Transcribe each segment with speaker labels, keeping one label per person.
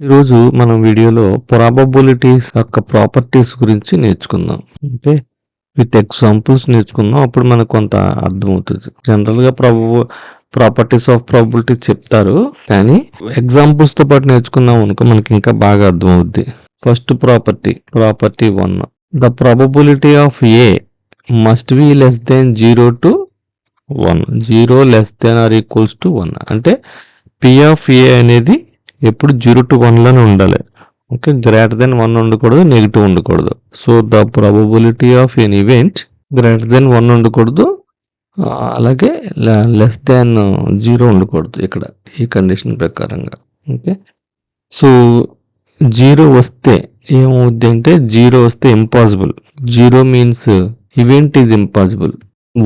Speaker 1: ఈరోజు మనం వీడియోలో ప్రాబబిలిటీస్ యొక్క ప్రాపర్టీస్ గురించి నేర్చుకుందాం. ఓకే. విత్ ఎగ్జాంపుల్స్ నేర్చుకుందాం. అప్పుడు మనకు కొంత అర్థమవుతుంది. జనరల్గా ప్రాపర్టీస్ ఆఫ్ ప్రాబబిలిటీ చెప్తారు, కానీ ఎగ్జాంపుల్స్తో పాటు నేర్చుకున్నాం అనుకో మనకి ఇంకా బాగా అర్థమవుద్ది. First property 1. The probability of A must be less than 0 to 1. 0 less than or equals to 1. అంటే పి ఆఫ్ ఏ అనేది ఎప్పుడు 0 to 1 లోనే ఉండాలి. ఓకే, గ్రేటర్ దెన్ 1 ఉండకూడదు, నెగిటివ్ ఉండకూడదు. So the probability of N event greater than 1 ఉండకూడదు, అలాగే less than 0 ఉండకూడదు ఇక్కడ ఈ కండిషన్ ప్రకారంగా. ఓకే, సో 0 వస్తే ఏమవుద్ది అంటే 0 వస్తే impossible. 0 means event is impossible.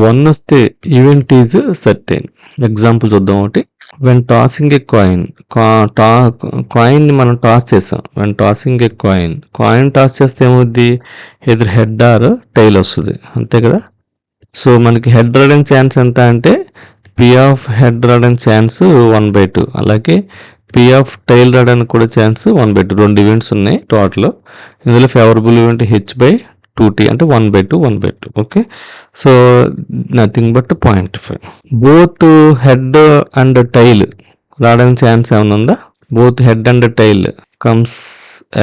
Speaker 1: 1 వస్తే ఈవెంట్ ఈజ్ సర్టెన్. ఎగ్జాంపుల్ చూద్దాం ఒకటి. వెన్ టాసింగ్ ఏ కాయిన్ ని మనం టాస్ చేసాం. When tossing A coin toss చేస్తే ఏమవుద్ది? ఎదురు హెడ్ ఆర్ టైల్ వస్తుంది, అంతే కదా. సో మనకి హెడ్ రావడానికి ఛాన్స్ ఎంత అంటే పి ఆఫ్ హెడ్ రావడానికి ఛాన్స్ 1/2, అలాగే పి ఆఫ్ టైల్ రావడానికి కూడా ఛాన్స్ 1/2. 2 ఈవెంట్స్ ఉన్నాయి టోటల్. ఇందులో ఫేవరబుల్ ఈవెంట్ h/2t అంటే 1/2. Okay, so nothing but 0.5. Both head and tail రావడానికి ఛాన్స్ ఏమైనా ఉందా? Both head and tail comes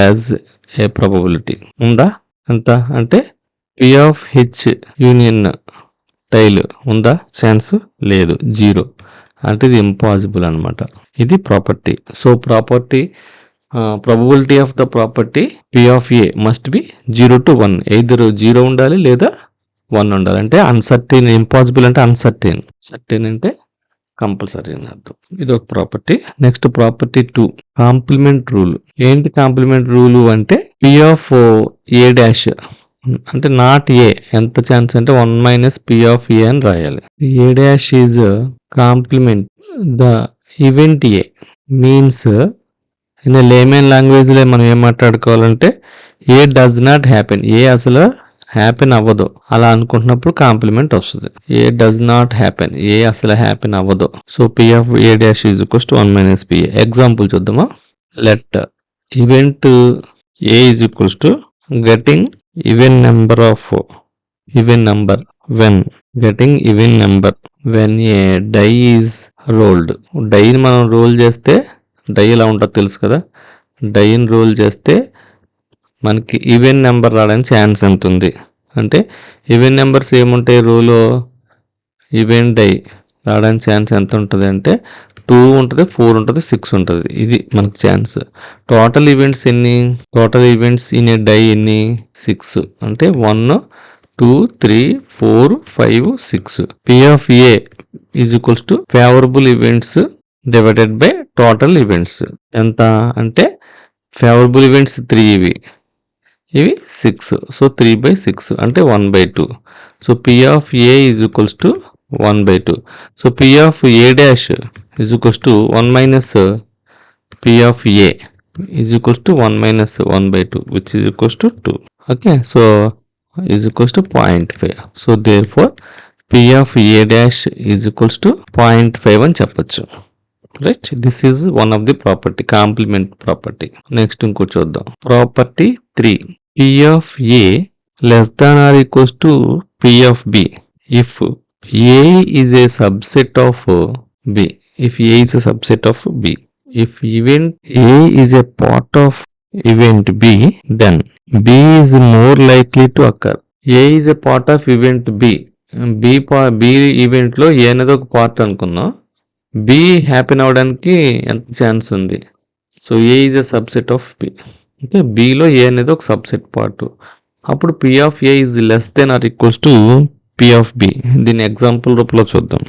Speaker 1: as a probability ఉందా? ఎంత అంటే P of H union tail ఉందా? ఛాన్స్ లేదు, 0. అంటే ఇది ఇంపాసిబుల్ అనమాట. ఇది property. So probability of the property P of A must be 0 to 1. Either 0 ఉండాలి లేదా 1 ఉండాలి. అంటే అన్సర్టైన్. ఇంపాసిబుల్ అంటే అన్సర్టైన్. సర్టైన్ అంటే కంపల్సరీ అని అర్థం. ఇది ఒక property. Next property 2, complement rule. ఏంటి కాంప్లిమెంట్ రూల్ అంటే పి ఆఫ్ ఏ డాష్ అంటే నాట్ ఏ ఎంత ఛాన్స్ అంటే 1 - p ఆఫ్ ఏ అని రాయాలి. A dash is complement the event A means in layman language లో మనం ఏం మాట్లాడుకోవాలంటే A does not happen. A అసలు హ్యాపెన్ అవ్వదు అలా అనుకుంటున్నప్పుడు కాంప్లిమెంట్ వస్తుంది. A does not happen, A అసలు హ్యాపెన్ అవ్వదు. So P of A dash is equals to 1 - p. Example చూద్దామా. Let event A is equals to getting even number when getting even number when a die is rolled. డైని మనం role చేస్తే die ఎలా ఉంటుందో తెలుసు కదా. డైని role చేస్తే మనకి even number రావడానికి ఛాన్స్ ఎంత ఉంది అంటే ఈవెన్ నెంబర్స్ ఏముంటాయి రోలో? ఈవెన్ డై రావడానికి ఛాన్స్ ఎంత ఉంటుంది అంటే 2 ఉంటుంది, 4 ఉంటుంది, 6 ఉంటుంది. ఇది మనకి ఛాన్స్. టోటల్ ఈవెంట్స్ ఎన్ని? Total events in a die ఎన్ని? 6. అంటే 1, 2, 3, 4, 5, 6. P of A is equals to favourable events divided by total events. ఎంత అంటే ఫేవరబుల్ ఈవెంట్స్ 3, ఇవి 6. సో 3/6 అంటే 1/2. So P of A is equals to 1/2. So P of A dash is equals to 1 - p of A is equals to 1 - 1/2 which is equals to 2. Okay, so is equals to 0.5. So therefore P of A dash is equals to 0.5 అని చెప్పచ్చు. Right, this is one of the property, complement property. Next ఇంకోటి చూద్దాం. Property 3, P of A less than or equals to P of B if A is a subset of B. If A is a subset of B. If event A is a part of event B then B is more likely to occur. A is a part of event B. B event లో A అనేది ఒక part అనుకుందాం. B happen అవడానికి ఎంత chance ఉంది? So A is a subset of B. Okay, బిలో A అనేది ఒక సబ్సెట్ పార్ట్. అప్పుడు P of A is less than or equals to P of B. దీని ఎగ్జాంపుల్ రూపంలో చూద్దాం.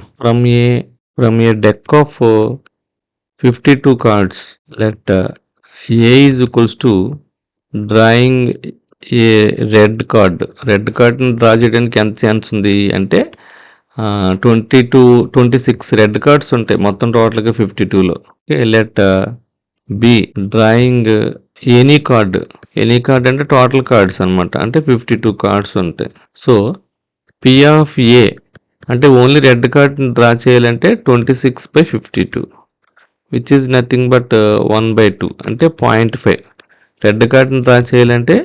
Speaker 1: From a deck of 52 cards let A is equals to drawing a red కార్డ్ని draw చేయడానికి ఎంత ఛాన్స్ ఉంది అంటే 26 రెడ్ కార్డ్స్ ఉంటాయి మొత్తం టోటల్గా 52లో. Let B drawing any card అంటే టోటల్ కార్డ్స్ అనమాట, అంటే 52 కార్డ్స్ ఉంటాయి. సో పి ఆఫ్ ఏ అంటే ఓన్లీ రెడ్ కార్డ్ డ్రా చేయాలంటే 26/52. విచ్ ఈజ్ నథింగ్ బట్ 1/2 అంటే 0.5. రెడ్ కార్డ్ని డ్రా చేయాలంటే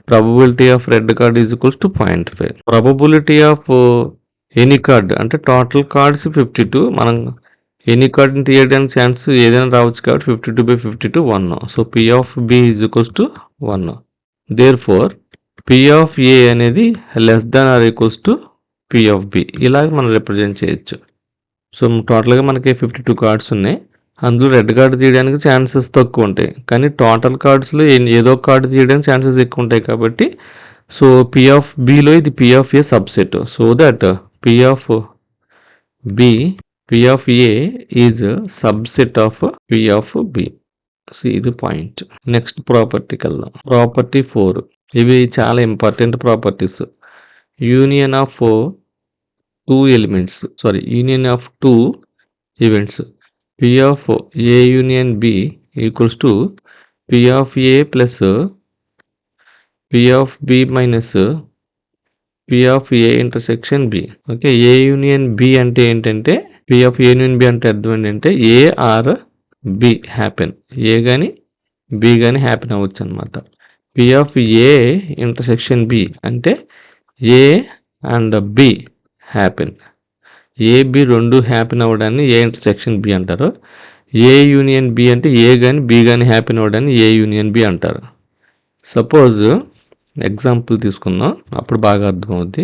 Speaker 1: probability of red card is equals to 0.5. Probability of any card అంటే టోటల్ కార్డ్స్ 52. మనం ఎనీ కార్డ్ని తీయడానికి ఛాన్స్ ఏదైనా రావచ్చు కాబట్టి 52/52 1. So P of B is equals to 1. Therefore P of A అనేది less than or equals to P of B. ఇలాగ మనం రిప్రజెంట్ చేయొచ్చు. సో టోటల్గా మనకి 52 కార్డ్స్ ఉన్నాయి. అందులో రెడ్ కార్డు తీయడానికి ఛాన్సెస్ తక్కువ ఉంటాయి, కానీ టోటల్ కార్డ్స్లో ఏదో కార్డు తీయడానికి ఛాన్సెస్ ఎక్కువ ఉంటాయి కాబట్టి సో పి ఆఫ్ బిలో ఇది P of A subset. So that P of B P of A is subset of P of B. So ఇది పాయింట్. నెక్స్ట్ ప్రాపర్టీకి వెళ్దాం. ప్రాపర్టీ 4. ఇవి చాలా important properties. Union of two events P of A union B equals to P of A plus P of B minus P of A intersection B. Okay, A union B అంటే ఏంటంటే P of A union B అంటే అర్థం ఏంటంటే A are B happen. ఏ కానీ B కానీ happen అవ్వచ్చు అనమాట. P of A intersection B అంటే A and B happen. A B రెండు హ్యాపీన్ అవ్వడాన్ని ఏ ఇంటర్సెక్షన్ బి అంటారు. ఏ యూనియన్ బి అంటే ఏ కానీ బి కానీ హ్యాపీన్ అవ్వడాన్ని ఏ యూనియన్ బి అంటారు. సపోజ్ ఎగ్జాంపుల్ తీసుకుందాం, అప్పుడు బాగా అర్థమవుద్ది.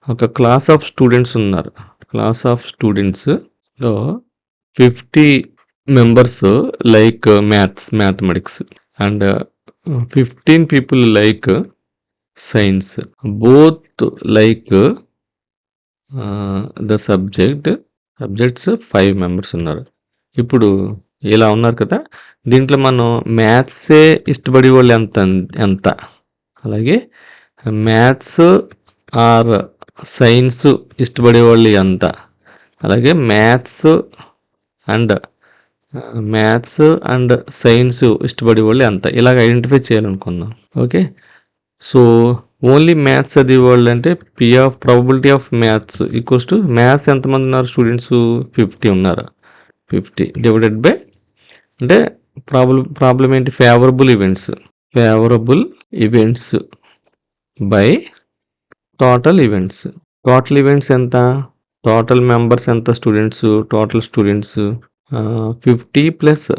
Speaker 1: ఒక క్లాస్ ఆఫ్ స్టూడెంట్స్ ఉన్నారు. క్లాస్ ఆఫ్ స్టూడెంట్స్లో 50 members like mathematics and 15 people like science. Both like the subjects 5 members ఉన్నారు. ఇప్పుడు ఇలా ఉన్నారు కదా, దీంట్లో మనం మ్యాథ్సే ఇష్టపడే వాళ్ళు ఎంత అలాగే మ్యాథ్స్ ఆర్ సైన్స్ ఇష్టపడే వాళ్ళు ఎంత, అలాగే మ్యాథ్స్ అండ్ సైన్స్ ఇష్టపడే వాళ్ళు ఎంత, ఇలాగ ఐడెంటిఫై చేయాలనుకుందాం. ఓకే, సో ఓన్లీ మ్యాథ్స్ చదివేవాళ్ళు అంటే P of probability of maths equals to maths ఎంతమంది ఉన్నారు స్టూడెంట్స్ 50 ఉన్నారు. 50 డివైడెడ్ బై అంటే ప్రాబ్లం ఏంటి favourable events by total events ఎంత, టోటల్ మెంబర్స్ ఎంత total students 50 plus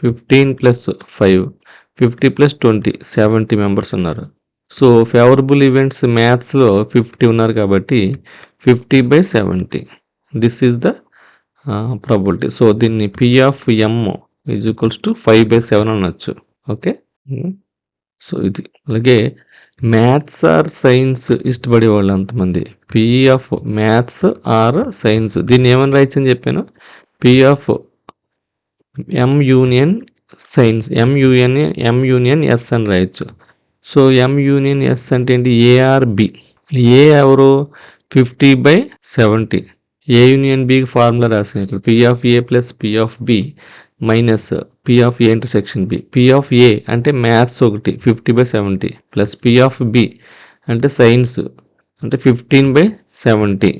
Speaker 1: 15 plus 5 50 plus 20 70 members ఉన్నారు. సో ఫేవరబుల్ ఈవెంట్స్ మ్యాథ్స్లో 50 ఉన్నారు కాబట్టి 50/70 this is the probability. So దీన్ని P of M is equals to 5/7 అనొచ్చు. ఓకే, సో ఇది. అలాగే మ్యాథ్స్ ఆర్ సైన్స్ ఇష్టపడే వాళ్ళు అంతమంది. P of maths or science దీన్ని ఏమని రాయొచ్చు అని చెప్పాను, P of M union science M union S అని రాయొచ్చు. సో ఎం యూనియన్ ఎస్ అంటే ఏంటి, ఏఆర్బి. ఏ ఎవరు 50/70. ఏ యూనియన్ బికి ఫార్ములా రాసినట్లు P of A plus P of B minus P of A intersection B. P of A అంటే maths ఒకటి 50/70 plus P of B అంటే సైన్స్ అంటే 15/70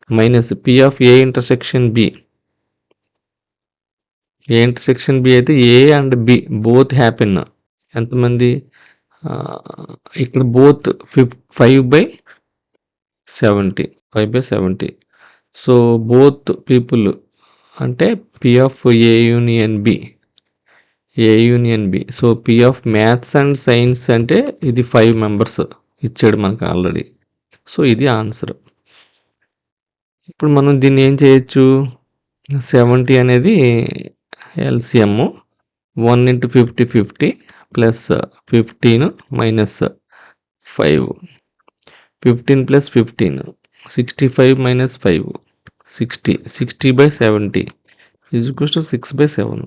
Speaker 1: minus P of A intersection B. A intersection B అయితే A and B both happen ఎంతమంది, ఇక్కడ both 5/70. So both people అంటే P of A union B. So P of maths and science అంటే ఇది 5 members ఇచ్చాడు మనకు already. So ఇది answer. ఇప్పుడు మనం దీన్ని ఏం చేయొచ్చు, 70 అనేది LCM 1 × 50 50 plus 15 minus 5 15 plus 15 65 minus 5 60 60/70 is equals to 6/7.